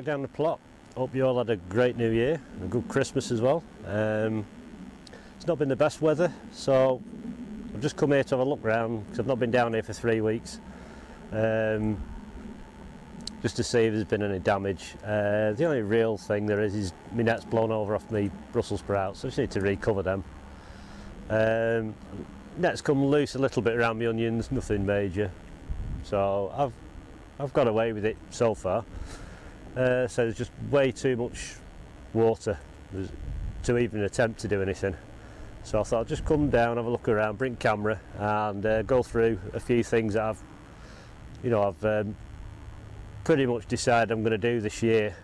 down the plot. Hope you all had a great New Year and a good Christmas as well. It's not been the best weather, so I've just come here to have a look round because I've not been down here for 3 weeks. Just to see if there's been any damage. The only real thing there is my net's blown over off my Brussels sprouts, so I just need to recover them. Net's come loose a little bit around my onions, nothing major. So I've got away with it so far. So there's just way too much water to even attempt to do anything. So I thought I'd just come down, have a look around, bring camera and go through a few things that I've pretty much decided I'm going to do this year,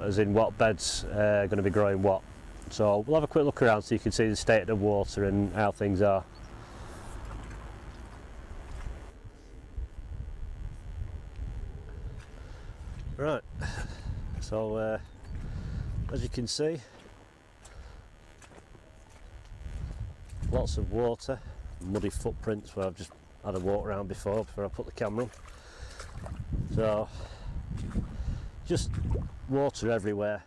as in what beds are going to be growing what. So we'll have a quick look around so you can see the state of the water and how things are. Right, so as you can see, lots of water, muddy footprints where I've just had a walk around before I put the camera on. So just water everywhere.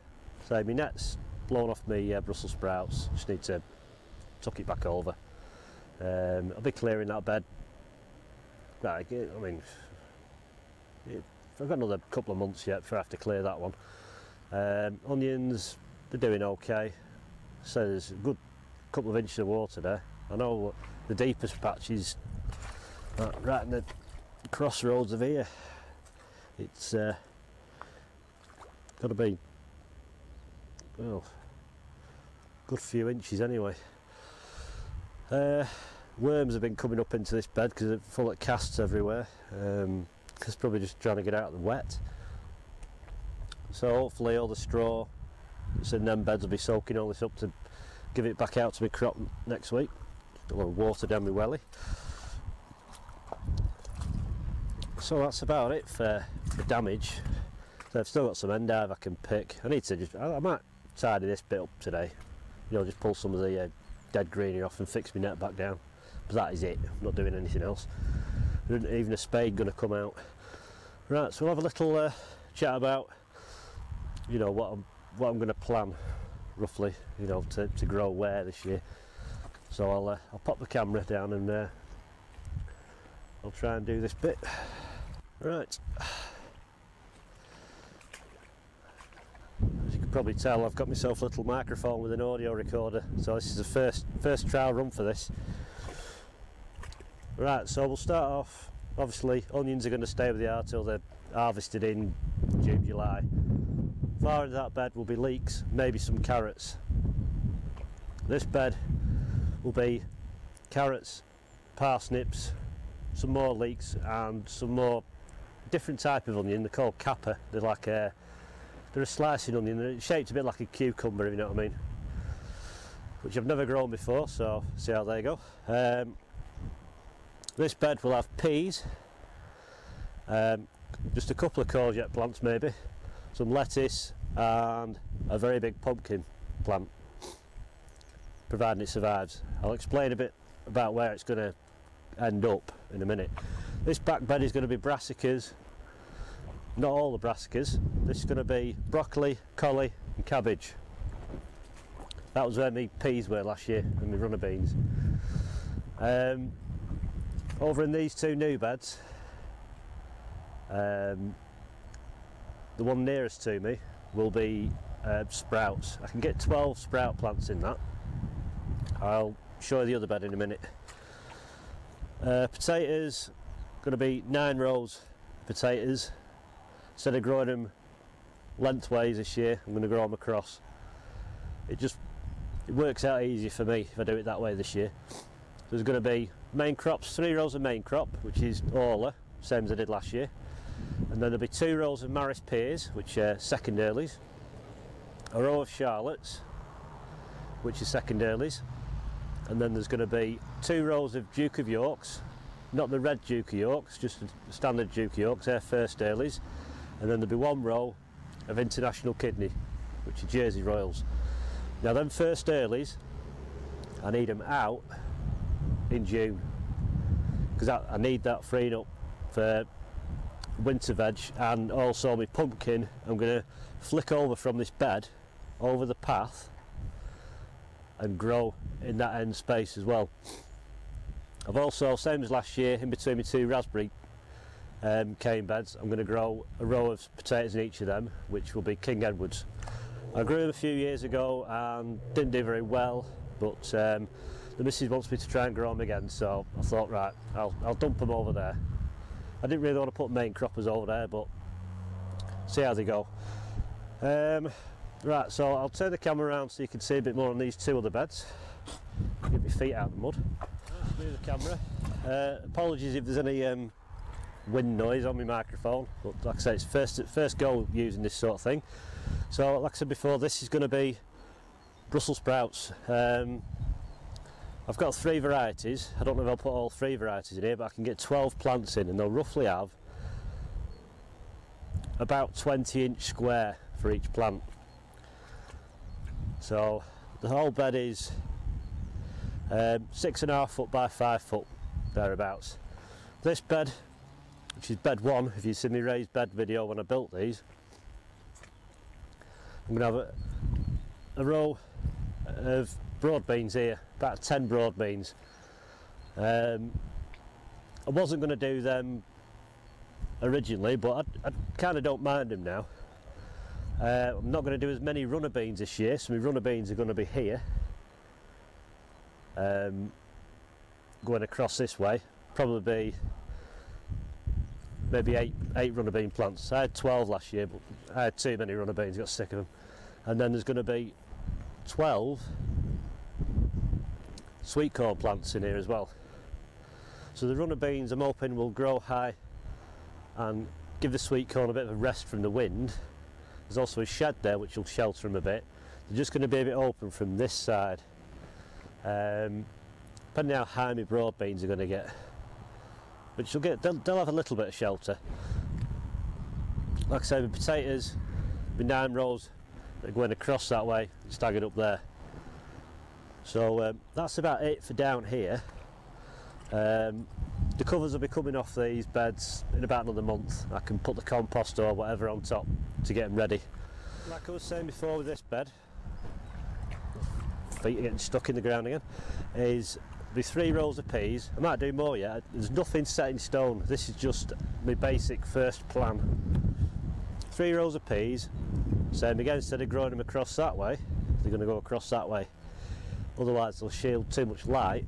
So my net's blown off my Brussels sprouts, just need to tuck it back over. I'll be clearing that bed. I mean, I've got another couple of months yet before I have to clear that one. Onions, they're doing okay. So there's a good couple of inches of water there. I know the deepest patch is right in the crossroads of here. It's got to be, well, good few inches anyway. Worms have been coming up into this bed because it's full of casts everywhere. It's probably just trying to get out of the wet. So hopefully all the straw that's in them beds will be soaking all this up to give it back out to my crop next week. A little water down my welly. So that's about it for damage. So I've still got some endive I can pick. I need to I might tidy this bit up today. Just pull some of the dead greenery off and fix my net back down. But that is it. I'm not doing anything else. There isn't even a spade going to come out. Right, so we'll have a little chat about, what I'm going to plan roughly, to grow where this year. So I'll pop the camera down and I'll try and do this bit. Right. As you can probably tell, I've got myself a little microphone with an audio recorder. So this is the first trial run for this. Right, so we'll start off. Obviously, onions are going to stay where they are till they're harvested in June, July. Far into that bed will be leeks, maybe some carrots. This bed will be carrots, parsnips, some more leeks, and some more different type of onion. They're called kappa. They're a slicing onion. They're shaped a bit like a cucumber, if you know what I mean. Which I've never grown before, so see how they go. This bed will have peas, just a couple of courgette plants maybe, some lettuce and a very big pumpkin plant, providing it survives. I'll explain a bit about where it's going to end up in a minute. This back bed is going to be brassicas, not all the brassicas. This is going to be broccoli, collie and cabbage. That was where my peas were last year and my runner beans. Over in these two new beds, the one nearest to me will be sprouts. I can get 12 sprout plants in that. I'll show you the other bed in a minute. Potatoes, going to be 9 rows of potatoes. Instead of growing them lengthways this year, I'm going to grow them across. It works out easier for me if I do it that way this year. There's going to be main crops, 3 rows of main crop, which is Orla, same as I did last year. And then there'll be 2 rows of Maris pears, which are second earlies. A row of Charlottes, which is second earlies. And then there's going to be 2 rows of Duke of Yorks, not the red Duke of Yorks, just the standard Duke of Yorks, they're first earlies. And then there'll be 1 row of International Kidney, which are Jersey Royals. Now them first earlies, I need them out in June, because I need that freeing up for winter veg, and also my pumpkin I'm going to flick over from this bed over the path and grow in that end space as well. I've also, same as last year, in between my two raspberry cane beds, I'm going to grow a row of potatoes in each of them, which will be King Edwards. I grew them a few years ago and didn't do very well, but the missus wants me to try and grow them again, so I thought, right, I'll dump them over there. I didn't really want to put main croppers over there, but see how they go. Right, so I'll turn the camera around so you can see a bit more on these two other beds. Get my feet out of the mud. Let's move the camera. Apologies if there's any wind noise on my microphone, but like I say, it's first go using this sort of thing. So like I said before, this is going to be Brussels sprouts. I've got 3 varieties. I don't know if I'll put all 3 varieties in here, but I can get 12 plants in, and they'll roughly have about 20-inch square for each plant. So the whole bed is 6.5 foot by 5 foot, thereabouts. This bed, which is bed 1, if you see me raised bed video when I built these, I'm going to have a row of broad beans here, about 10 broad beans. I wasn't going to do them originally, but I kind of don't mind them now. I'm not going to do as many runner beans this year, so my runner beans are going to be here, going across this way. Probably be maybe eight runner bean plants. I had 12 last year, but I had too many runner beans, got sick of them. And then there's going to be 12 sweet corn plants in here as well. So the runner beans I'm hoping will grow high and give the sweet corn a bit of a rest from the wind. There's also a shed there which will shelter them a bit. They're just going to be a bit open from this side. Depending how high my broad beans are going to get, which they'll have a little bit of shelter. Like I say, the potatoes, the 9 rows, they're going across that way, staggered up there. So that's about it for down here. The covers will be coming off these beds in about another month. I can put the compost or whatever on top to get them ready. Like I was saying before with this bed, feet are getting stuck in the ground again, is be 3 rows of peas. I might do more yet. There's nothing set in stone. This is just my basic first plan. 3 rows of peas. Same again, instead of growing them across that way, they're going to go across that way. Otherwise they'll shield too much light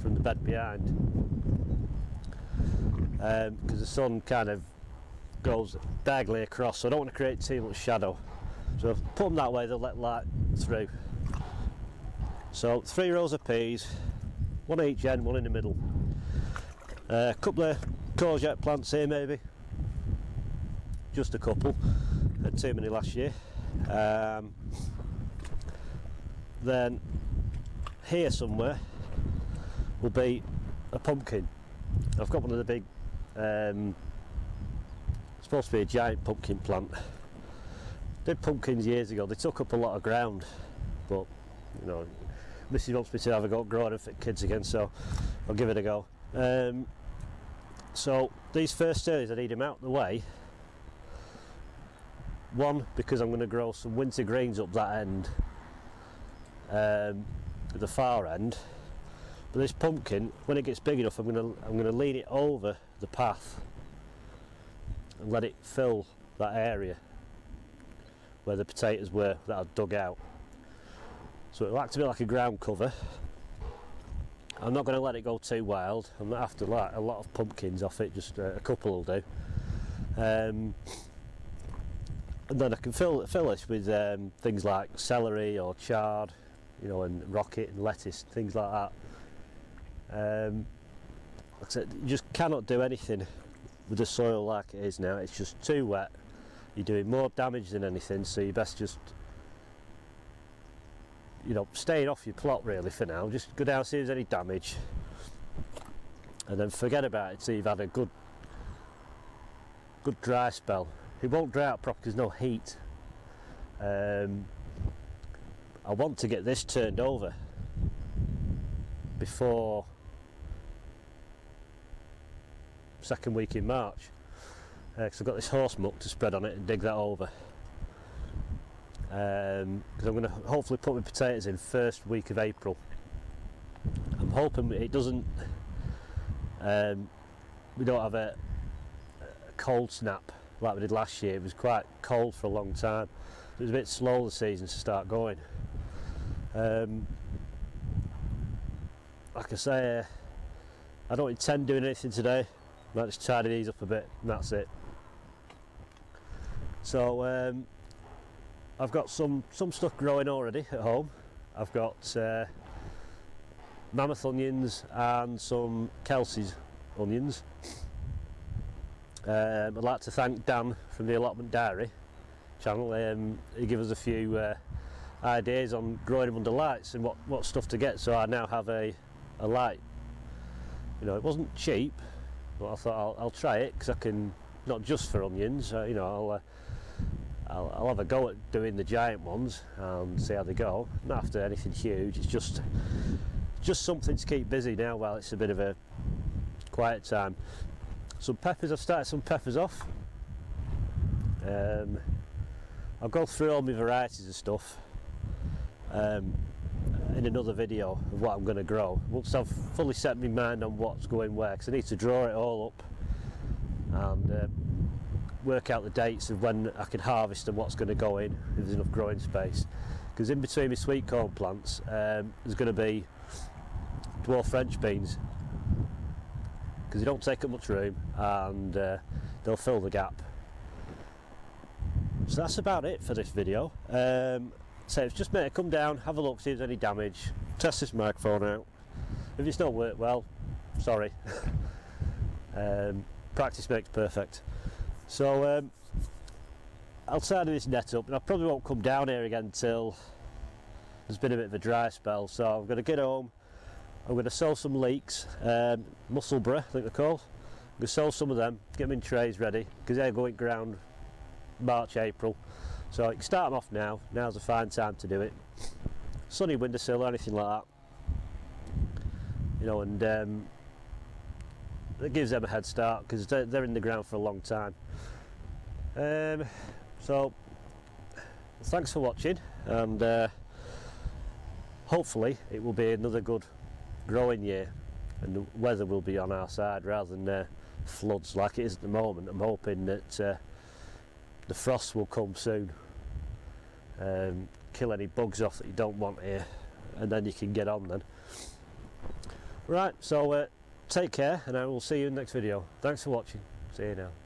from the bed behind. Because the sun kind of goes diagonally across, so I don't want to create too much shadow. So if I put them that way, they'll let light through. So 3 rows of peas, 1 each end, 1 in the middle. A couple of courgette plants here maybe, just a couple, had too many last year. Then here somewhere will be a pumpkin. I've got one of the big, supposed to be a giant pumpkin plant. Did pumpkins years ago, they took up a lot of ground, but you know, Missy wants me to have a go at growing them for kids again, so I'll give it a go. So these first earlies, I need them out the way. One, because I'm going to grow some winter greens up that end, at the far end. But this pumpkin, when it gets big enough, I'm going to lean it over the path and let it fill that area where the potatoes were that I've dug out. So it'll act a bit like a ground cover. I'm not going to let it go too wild. I'm not after like a lot of pumpkins off it, just a couple will do. And then I can fill this with things like celery or chard, you know, and rocket and lettuce, things like that. Like I said, you just cannot do anything with the soil like it is now. It's just too wet. You're doing more damage than anything, so you best just, you know, staying off your plot really for now. Just go down, see if there's any damage, and then forget about it till you've had a good dry spell. It won't dry out properly because there's no heat. I want to get this turned over before second week in March. because I've got this horse muck to spread on it and dig that over. Because I'm going to hopefully put my potatoes in first week of April. I'm hoping it doesn't, we don't have a cold snap like we did last year. It was quite cold for a long time. It was a bit slow the season to start going. Like I say, I don't intend doing anything today. I might just tidy these up a bit and that's it. So I've got some stuff growing already at home. I've got mammoth onions and some Kelsey's onions. I'd like to thank Dan from the Allotment Diary channel. He gave us a few ideas on growing them under lights and what stuff to get, so I now have a light. You know, it wasn't cheap, but I thought I'll try it because I can, not just for onions, you know, I'll have a go at doing the giant ones and see how they go. Not after anything huge, it's just something to keep busy now while it's a bit of a quiet time. Some peppers, I've started some peppers off. I'll go through all my varieties of stuff in another video of what I'm going to grow. Once I've fully set my mind on what's going where, because I need to draw it all up and work out the dates of when I can harvest and what's going to go in, if there's enough growing space. Because in between my sweet corn plants there's going to be dwarf French beans, because they don't take up much room and they'll fill the gap. So that's about it for this video. So it's just made it come down, have a look, see if there's any damage, test this microphone out. If it's not worked well, sorry. Practice makes perfect. So I'll tidy this net up, and I probably won't come down here again until there's been a bit of a dry spell. So I'm going to get home, I'm going to sow some leeks, Musselburgh I think they're called. I'm going to sow some of them, get them in trays ready, because they're going ground March, April. So you can start them off now. Now's a fine time to do it. Sunny windowsill or anything like that, you know, and it gives them a head start because they're in the ground for a long time. So thanks for watching, and hopefully it will be another good growing year and the weather will be on our side rather than floods like it is at the moment. I'm hoping that the frost will come soon, kill any bugs off that you don't want here, and then you can get on then. Right, so take care, and I will see you in the next video. Thanks for watching. See you now.